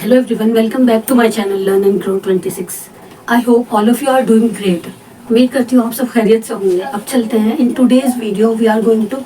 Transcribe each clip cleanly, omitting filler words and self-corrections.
Hello everyone, welcome back to my channel Learn and Grow 26. I hope all of you are doing great. उम्मीद करती हूँ आप सब खैरियत से होंगे. अब चलते हैं. In today's video we are going to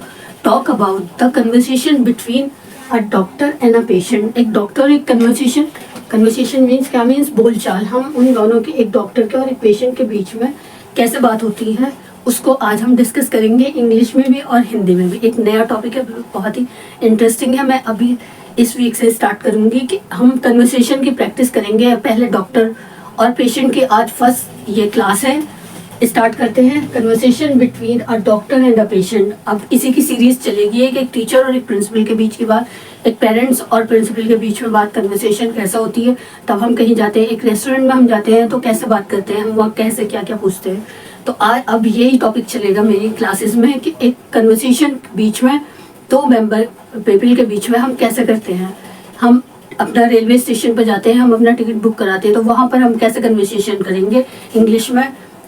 talk about the conversation between a doctor and a patient. एक डॉक्टर और एक conversation means क्या means बोलचाल. हम उन दोनों की, एक डॉक्टर के और एक पेशेंट के बीच में कैसे बात होती है उसको आज हम डिस्कस करेंगे, इंग्लिश में भी और हिंदी में भी. एक नया टॉपिक है, बहुत ही इंटरेस्टिंग है. मैं अभी इस वीक से स्टार्ट करूंगी कि हम कन्वर्सेशन की प्रैक्टिस करेंगे. पहले डॉक्टर और पेशेंट की आज फर्स्ट ये क्लास है. स्टार्ट करते हैं. Conversation between a doctor and a patient. अब इसी की सीरीज चलेगी. एक टीचर और एक प्रिंसिपल के बीच की बात, एक पेरेंट्स और प्रिंसिपल के बीच में बात, कन्वर्सेशन कैसा होती है. तब हम कहीं जाते हैं, एक रेस्टोरेंट में हम जाते हैं तो कैसे बात करते हैं, हम वहाँ कैसे क्या क्या पूछते हैं. तो आज अब यही टॉपिक चलेगा मेरी क्लासेस में कि एक कन्वर्सेशन बीच में दो मेंबर पीपल के बीच में हम कैसे करते हैं. हम अपना रेलवे स्टेशन पर जाते हैं, हम अपना टिकट बुक कराते हैं, तो वहाँ पर हम कैसे कन्वर्सेशन करेंगे इंग्लिश में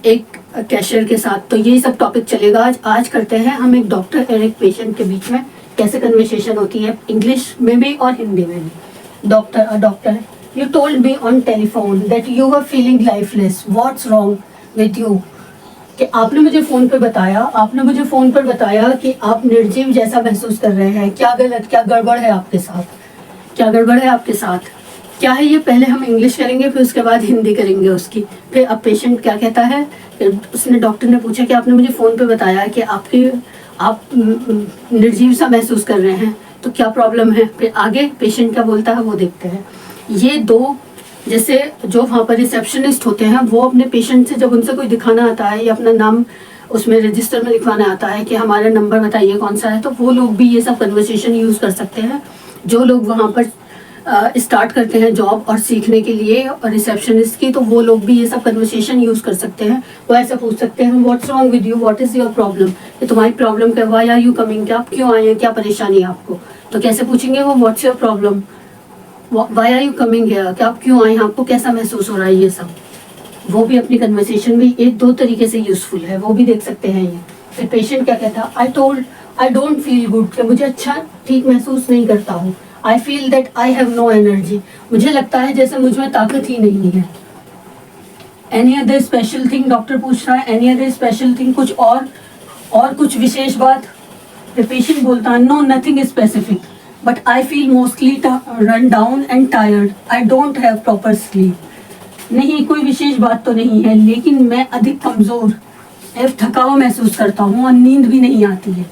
एक कैशियर के साथ. तो यही सब टॉपिक चलेगा आज करते हैं हम एक डॉक्टर और एक पेशेंट के बीच में कैसे कन्वर्सेशन होती है, इंग्लिश में भी और हिंदी में भी. Doctor, you told me on telephone that you are feeling lifeless. What's wrong with you. कि आपने मुझे फ़ोन पर बताया कि आप निर्जीव जैसा महसूस कर रहे हैं. क्या गड़बड़ है आपके साथ. क्या है ये. पहले हम इंग्लिश करेंगे, फिर उसके बाद हिंदी करेंगे उसकी. फिर अब पेशेंट क्या कहता है. उसने डॉक्टर ने पूछा कि आपने मुझे फ़ोन पे बताया कि आप निर्जीव सा महसूस कर रहे हैं, तो क्या प्रॉब्लम है. फिर आगे पेशेंट क्या बोलता है वो देखते हैं. ये दो, जैसे जो वहाँ पर रिसेप्शनिस्ट होते हैं वो अपने पेशेंट से जब उनसे कोई दिखाना आता है या अपना नाम उसमें रजिस्टर में लिखवाना आता है कि हमारा नंबर बताइए कौन सा है, तो वो लोग भी ये सब कन्वर्सेशन यूज़ कर सकते हैं. जो लोग वहाँ पर स्टार्ट करते हैं जॉब और सीखने के लिए और रिसेप्शनिस्ट की, तो वो लोग भी ये सब कन्वर्सेशन यूज़ कर सकते हैं. वो ऐसा पूछ सकते हैं, what's wrong with you, what is your problem. कि तुम्हारी प्रॉब्लम क्या, व्हाई आर यू कमिंग, क्या आप क्यों आए हैं, क्या परेशानी है आपको. तो कैसे पूछेंगे वो, what's your problem, why are you coming here, कि आप क्यों आए हैं, आपको कैसा महसूस हो रहा है. ये सब वो भी अपनी कन्वर्सेशन में एक दो तरीके से यूजफुल है, वो भी देख सकते हैं ये. फिर पेशेंट क्या कहता है, आई डोंट फील गुड, कि मुझे अच्छा ठीक महसूस नहीं करता हूँ. I feel that I have no energy, मुझे लगता है जैसे मुझ में ताकत ही नहीं है. Any other special thing, doctor पूछ रहा है, एनी अदर स्पेशल थिंग, कुछ और कुछ विशेष बात. फिर पेशेंट बोलता है, no nothing specific, but I feel mostly run down and tired. I don't have proper sleep. नहीं, कोई विशेष बात तो नहीं है, लेकिन मैं अधिक कमज़ोर थका हुआ महसूस करता हूँ और नींद भी नहीं आती है.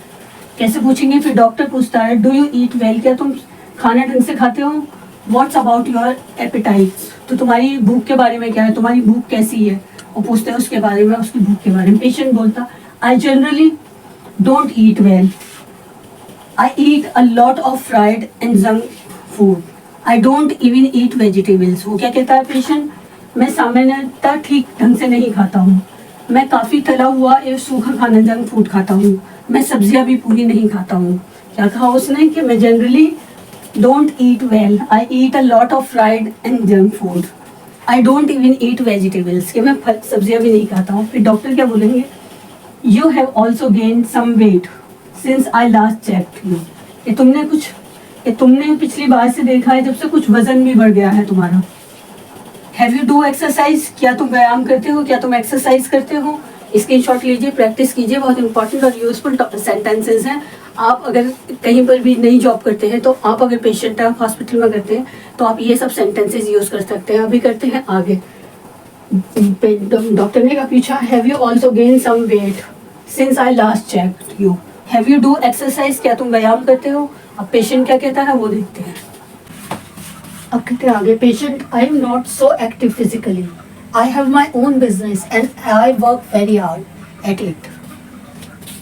कैसे पूछेंगे. फिर डॉक्टर पूछता है, डू यू ईट वेल, क्या तुम खाना ढंग से खाते हो. व्हाट्स अबाउट योर एपिटाइट्स, तो तुम्हारी भूख के बारे में क्या है, तुम्हारी भूख कैसी है. और पूछते हैं उसके बारे में, उसकी भूख के बारे में. पेशेंट बोलता, I generally don't eat well. I eat a lot of fried and junk food. I don't even eat vegetables. वो क्या कहता है पेशेंट, मैं सामान्यतः ठीक ढंग से नहीं खाता हूँ. मैं काफ़ी तला हुआ या सूखा खाना, जंक फूड खाता हूँ. मैं सब्जियाँ भी पूरी नहीं खाता हूँ. क्या कहा उसने कि मैं generally don't eat well, I eat a lot of fried and junk food. I don't even eat vegetables, कि मैं सब्जियाँ भी नहीं खाता हूँ. फिर डॉक्टर क्या बोलेंगे, you have also gain some weight since I last checked you. कि तुमने पिछली बार से देखा है जब से कुछ वजन भी बढ़ गया है तुम्हारा. हैव यू डू एक्सरसाइज, क्या तुम व्यायाम करते हो, क्या तुम एक्सरसाइज करते हो. इसकी शॉर्ट लीजिए, प्रैक्टिस कीजिए. बहुत इंपॉर्टेंट और यूजफुल सेंटेंसेज हैं. आप अगर कहीं पर भी नई जॉब करते हैं, तो आप अगर पेशेंट है हॉस्पिटल में करते हैं, तो आप ये सब सेंटेंसेज यूज़ कर सकते हैं. अभी करते हैं आगे. डॉक्टर ने पूछा, have you also gain some weight since I last checked you. Have you do exercise, क्या तुम व्यायाम करते हो. अब पेशेंट क्या कहता है वो देखते हैं. अब कहते हैं आगे. Patient, I am not so active physically. I have my own business and I work very hard at it.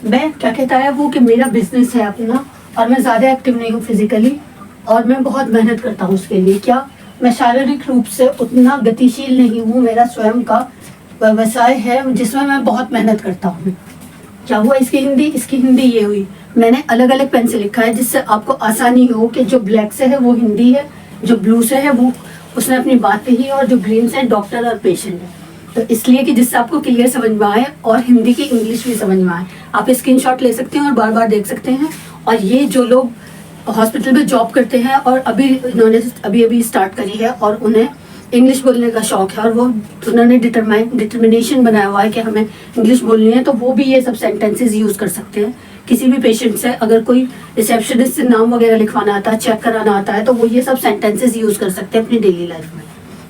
मैं क्या कहता है वो कि मेरा बिजनेस है अपना और मैं ज़्यादा एक्टिव नहीं हूँ फिजिकली, और मैं बहुत मेहनत करता हूँ उसके लिए. क्या मैं शारीरिक रूप से उतना गतिशील नहीं हूँ. मेरा स्वयं का व्यवसाय है जिसमें मैं बहुत मेहनत करता हूँ. क्या हुआ इसकी हिंदी ये हुई. मैंने अलग अलग पेन से लिखा है जिससे आपको आसानी हो कि जो ब्लैक से है वो हिंदी है, जो ब्लू से है वो उसने अपनी बात कही, और जो ग्रीन से डॉक्टर और पेशेंट है. तो इसलिए कि जिससे आपको क्लियर समझ में आए और हिंदी की इंग्लिश भी समझ में आए. आप स्क्रीनशॉट ले सकते हैं और बार बार देख सकते हैं. और ये जो लोग हॉस्पिटल में जॉब करते हैं और इन्होंने अभी स्टार्ट करी है और उन्हें इंग्लिश बोलने का शौक है और वो उन्होंने डिटर्मिनेशन बनाया हुआ है कि हमें इंग्लिश बोलनी है, तो वो भी ये सब सेंटेंसेस यूज़ कर सकते हैं। किसी भी पेशेंट से अगर कोई रिसेप्शनिस्ट से नाम वगैरह लिखवाना आता है, चेक कराना आता है, तो वो ये सब सेंटेंसेस यूज़ कर सकते हैं अपनी डेली लाइफ में।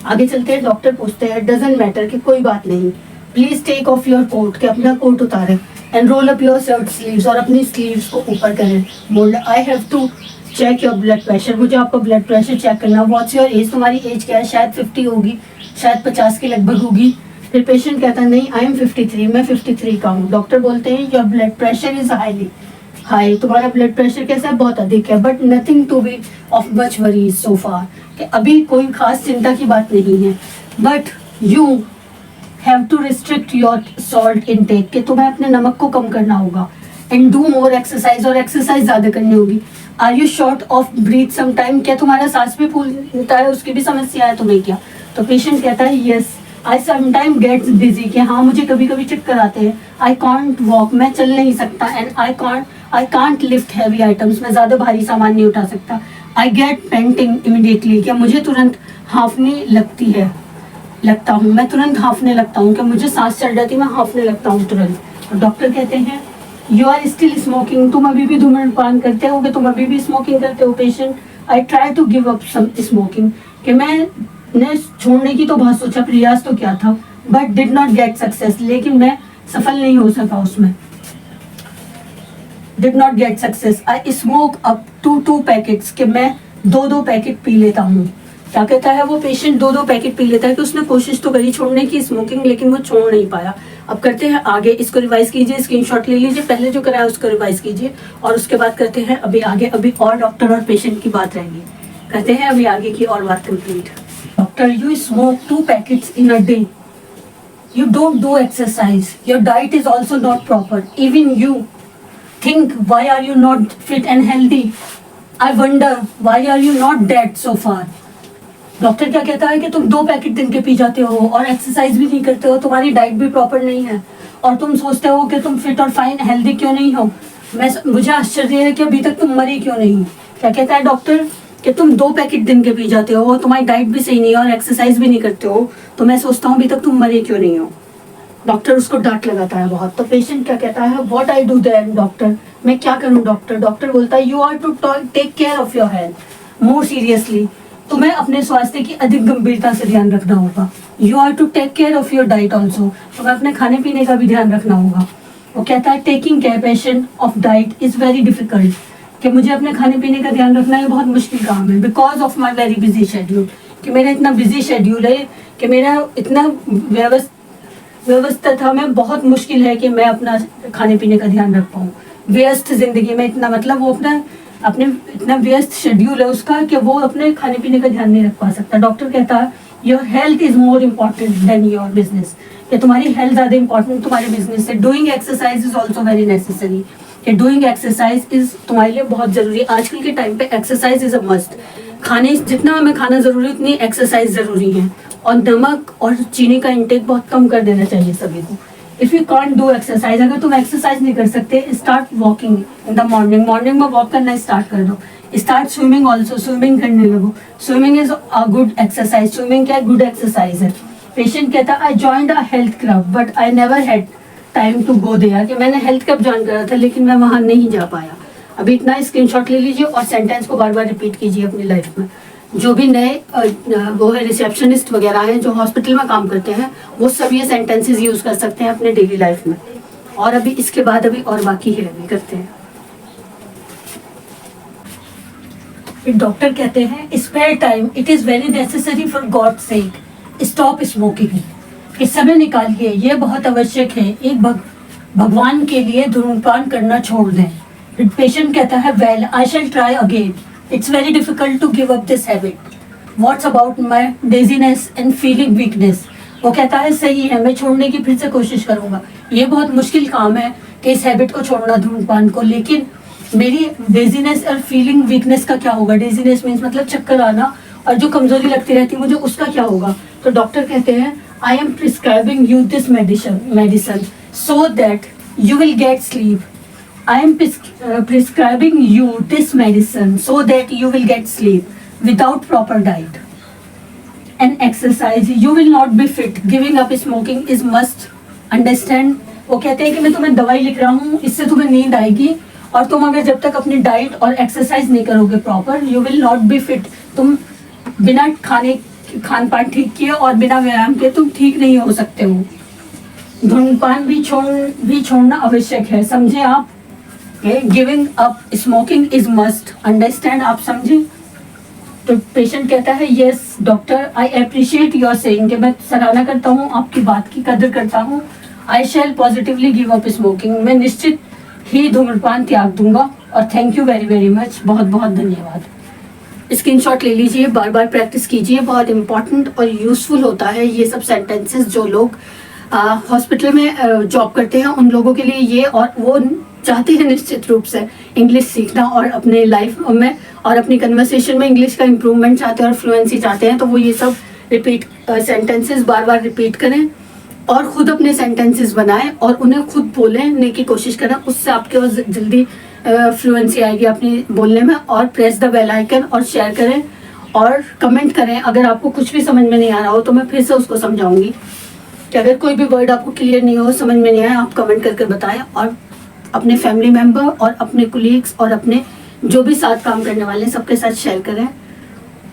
आगे चलते हैं, डॉक्टर पूछते हैं डजंट मैटर कि कोई बात नहीं, please take off your coat, कि अपना कोट उतारें, and roll up your shirt sleeves, और अपनी स्लीव्स को ऊपर करें। Bold I have to check your blood pressure, मुझे आपका ब्लड प्रेशर चेक करना। व्हाट्स योर एज, तुम्हारी एज क्या है? शायद 50 होगी, शायद 50 के लगभग होगी। फिर पेशेंट कहता है नहीं, आई एम 53, मैं 53 का हूँ। डॉक्टर बोलते हैं your blood pressure is high, तुम्हारा ब्लड प्रेशर कैसा है? बहुत अधिक है, but nothing to be of much worry so far, कि अभी कोई खास चिंता की बात नहीं है। But you have to restrict your salt intake, कि तुम्हें अपने नमक को कम करना होगा। एंड डू मोर एक्सरसाइज, और एक्सरसाइज ज़्यादा करनी होगी। Are you short of breath some time, क्या तुम्हारा सांस भी फूलता है, उसकी भी समस्या है तुम्हें क्या? तो पेशेंट कहता है यस आई समटाइम गेट्स डिजी, कि हाँ मुझे कभी कभी चक्कर आते हैं। आई कॉन्ट वॉक, मैं चल नहीं सकता। And I can't lift heavy items, मैं ज़्यादा भारी सामान नहीं उठा सकता। आई गेट पेंटिंग इमिडिएटली, क्या मुझे तुरंत हाँफने लगता हूँ, मैं तुरंत हाँफने लगता हूँ, क्या मुझे सांस चढ़ जाती है, मैं हाँफने लगता हूँ तुरंत। और डॉक्टर कहते हैं यू आर स्टिल स्मोकिंग, तुम अभी भी धूम्रपान करते हो, कि तुम अभी भी स्मोकिंग करते हो? Patient I try to give up some smoking, कि मैंने छोड़ने की तो बहुत सोचा, प्रयास तो क्या था, but did not get success, लेकिन मैं सफल नहीं हो सका उसमें। Did not get success, I smoke up to 2 packets, कि मैं 2 पैकेट पी लेता हूँ। क्या कहता है वो पेशेंट? 2 पैकेट पी लेता है, कि उसने कोशिश तो करी छोड़ने की स्मोकिंग, लेकिन वो छोड़ नहीं पाया। अब करते हैं आगे, इसको रिवाइज कीजिए, स्क्रीनशॉट ले लीजिए, पहले जो कराया उसको रिवाइज कीजिए, और उसके बाद करते हैं अभी आगे। अभी और डॉक्टर और पेशेंट की बात रहेगी, करते हैं अभी आगे की और बात complete. Doctor you smoke 2 packets in a day, you don't do exercise, your diet is also not proper, even you think why are you not fit and healthy, I wonder why are you not dead so far। Doctor क्या कहता है कि तुम 2 packet दिन के P जाते हो और एक्सरसाइज भी नहीं करते हो, तुम्हारी डाइट भी प्रॉपर नहीं है, और तुम सोचते हो कि तुम फिट और फाइन हेल्दी क्यों नहीं हो। मुझे आश्चर्य है कि अभी तक तुम मरी क्यों नहीं। क्या कहता है डॉक्टर कि तुम 2 पैकेट दिन के पी जाते हो, तुम्हारी डाइट भी सही नहीं है और एक्सरसाइज भी नहीं करते हो, तो मैं सोचता हूँ अभी तक तुम मरे क्यों नहीं हो। डॉक्टर उसको डांट लगाता है बहुत। तो पेशेंट क्या कहता है what I do then doctor, मैं क्या करूं डॉक्टर। डॉक्टर बोलता है you are to take care of your health more seriously, तुम्हें अपने स्वास्थ्य की अधिक गंभीरता से ध्यान रखना होगा। You are to take care of your diet also, तुम्हें अपने खाने पीने का भी ध्यान रखना होगा। वो कहता है taking care patient of diet is very difficult, कि मुझे अपने खाने पीने का ध्यान रखना ये बहुत मुश्किल काम है, because of my very busy schedule, कि मेरा इतना बिजी शेड्यूल है, कि मेरा इतना व्यवस्था में बहुत मुश्किल है कि मैं अपना खाने पीने का ध्यान रख पाऊँ। व्यस्त जिंदगी में इतना, मतलब वो अपने इतना व्यस्त शेड्यूल है उसका कि वो अपने खाने पीने का ध्यान नहीं रख पा सकता। डॉक्टर कहता है your health is more important than your business, कि तुम्हारी हेल्थ ज़्यादा इंपॉर्टेंट तुम्हारे बिजनेस से। Doing exercise is also very necessary, कि डूइंग एक्सरसाइज इज तुम्हारे लिए बहुत ज़रूरी है। आजकल के टाइम पे एक्सरसाइज इज अ मस्ट। खाने जितना हमें खाना ज़रूरी उतनी एक्सरसाइज ज़रूरी है, और नमक और चीनी का इंटेक बहुत कम कर देना चाहिए सभी को। If you can't do exercise, अगर तुम एक्सरसाइज नहीं कर सकते, start walking in the morning में वॉक करना स्टार्ट कर दो। स्टार्ट स्विमिंग ऑल्सो, स्विमिंग करने लगो। Swimming is a good exercise. Swimming क्या गुड एक्सरसाइज है। पेशेंट कहता है I joined a health club but I never had time to go there, कि मैंने हेल्थ क्लब ज्वाइन करा था लेकिन मैं वहाँ नहीं जा पाया। अभी इतना स्क्रीनशॉट ले लीजिए और सेंटेंस को बार बार रिपीट कीजिए अपनी लाइफ में। जो भी नए वो है रिसेप्शनिस्ट वगैरह हैं जो हॉस्पिटल में काम करते हैं, वो सब ये सेंटेंसेस यूज़ कर सकते हैं अपने डेली लाइफ में। और अभी इसके बाद अभी और बाकी है, अभी करते हैं। डॉक्टर कहते हैं spare time it is very necessary for God sake, stop smoking, इस समय निकालिए, ये बहुत आवश्यक है, एक भगवान के लिए धूम्रपान करना छोड़ दें। पेशेंट कहता है well I shall try again, it's very difficult to give up this habit, what's about my dizziness and feeling weakness. वो कहता है सही है, मैं छोड़ने की फिर से कोशिश करूँगा, ये बहुत मुश्किल काम है कि इस हैबिट को छोड़ना, धूम्रपान को, लेकिन मेरी डेजीनेस और फीलिंग वीकनेस का क्या होगा। डेजीनेस मीन्स मतलब चक्कर आना, और जो कमजोरी लगती रहती है मुझे, उसका क्या होगा। तो डॉक्टर कहते हैं I am prescribing you this medicine so that you will get sleep I am prescribing you this medicine so that you will get sleep without proper diet and exercise. You will not be fit. Giving up smoking is must. Understand? वो कहते हैं कि मैं तुम्हें दवाई लिख रहा हूँ, इससे तुम्हें नींद आएगी, और तुम अगर जब तक अपनी डाइट और एक्सरसाइज नहीं करोगे proper, you will not be fit. तुम बिना खान पान ठीक किए और बिना व्यायाम के तुम ठीक नहीं हो सकते हो. धूम्रपान भी छोड़ना आवश्यक है, समझे आप? Giving up smoking is must. Understand? आप समझे? तो पेशेंट कहता है yes doctor, I appreciate your saying, कि मैं सराहना करता हूँ, आपकी बात की कदर करता हूँ. आई शैल पॉजिटिवली गिव अप स्मोकिंग, मैं निश्चित ही धूम्रपान त्याग दूंगा. और thank you very very much, बहुत बहुत धन्यवाद. स्क्रीनशॉट ले लीजिए, बार बार प्रैक्टिस कीजिए, बहुत इंपॉर्टेंट और यूजफुल होता है ये सब सेंटेंसेस. जो लोग हॉस्पिटल में जॉब करते हैं उन लोगों के लिए ये, और वो चाहते हैं निश्चित रूप से इंग्लिश सीखना और अपने लाइफ में और अपनी कन्वर्सेशन में इंग्लिश का इम्प्रूवमेंट चाहते हैं और फ्लुएंसी चाहते हैं, तो वो ये सब रिपीट सेंटेंसेस बार बार रिपीट करें और ख़ुद अपने सेंटेंसेस बनाएं और उन्हें खुद बोलने की कोशिश करें. उससे आपके पास जल्दी फ्लुएंसी आएगी अपनी बोलने में. और प्रेस द बेल आइकन और शेयर करें और कमेंट करें. अगर आपको कुछ भी समझ में नहीं आ रहा हो तो मैं फिर से उसको समझाऊंगी. कि अगर कोई भी वर्ड आपको क्लियर नहीं हो, समझ में नहीं आया, आप कमेंट करके बताएं. और अपने फैमिली मेम्बर और अपने कोलीग्स और अपने जो भी साथ काम करने वाले हैं सबके साथ शेयर करें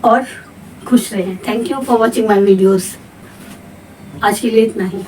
और खुश रहें. Thank you for watching my videos. आज के लिए इतना ही.